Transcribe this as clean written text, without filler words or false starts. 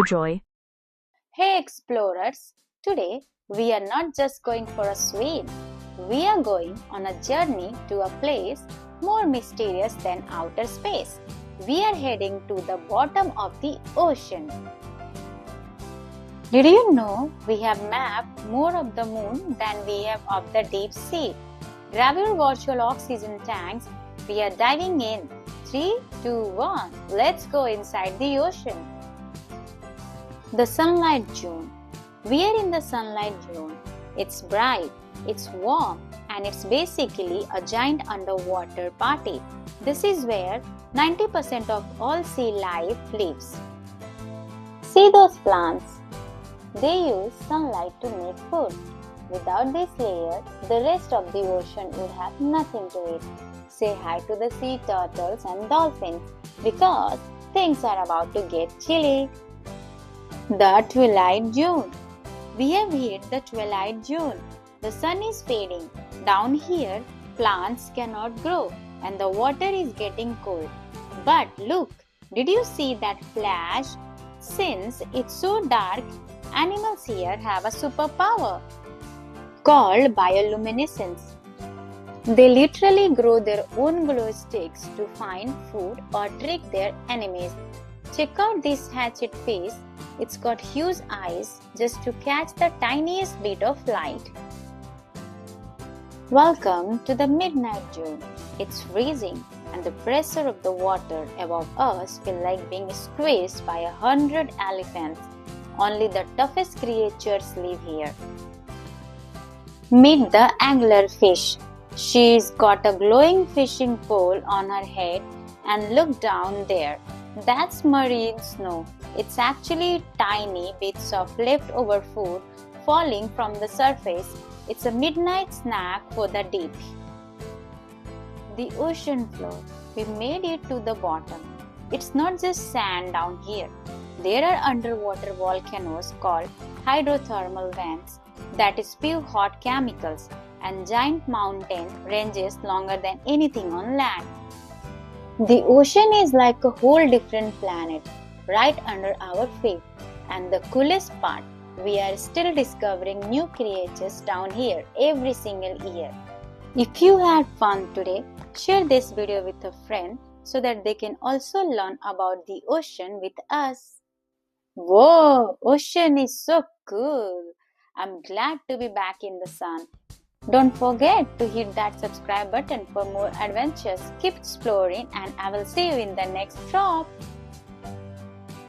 Joy. Hey explorers, today we are not just going for a swim, we are going on a journey to a place more mysterious than outer space. We are heading to the bottom of the ocean. Did you know we have mapped more of the moon than we have of the deep sea? Grab your virtual oxygen tanks, we are diving in. 3, 2, 1, let's go inside the ocean. The sunlight zone. We are in the sunlight zone. It's bright, it's warm, and it's basically a giant underwater party. This is where 90% of all sea life lives. See those plants? They use sunlight to make food. Without this layer, the rest of the ocean would have nothing to eat. Say hi to the sea turtles and dolphins because things are about to get chilly. The twilight zone. We have hit the twilight zone. The sun is fading. Down here, plants cannot grow and the water is getting cold. But look, did you see that flash? Since it's so dark, animals here have a superpower called bioluminescence. They literally grow their own glow sticks to find food or trick their enemies. Check out this hatchet fish. It's got huge eyes just to catch the tiniest bit of light. Welcome to the midnight zone. It's freezing and the pressure of the water above us feels like being squeezed by 100 elephants. Only the toughest creatures live here. Meet the anglerfish. She's got a glowing fishing pole on her head and look down there. That's marine snow. It's actually tiny bits of leftover food falling from the surface. It's a midnight snack for the deep. The ocean floor. We made it to the bottom. It's not just sand down here. There are underwater volcanoes called hydrothermal vents that spew hot chemicals and giant mountain ranges longer than anything on land. The ocean is like a whole different planet right under our feet. And the coolest part, we are still discovering new creatures down here every single year. If you had fun today, share this video with a friend so that they can also learn about the ocean with us. Whoa, ocean is so cool. I'm glad to be back in the sun. Don't forget to hit that subscribe button for more adventures. Keep exploring and I will see you in the next drop.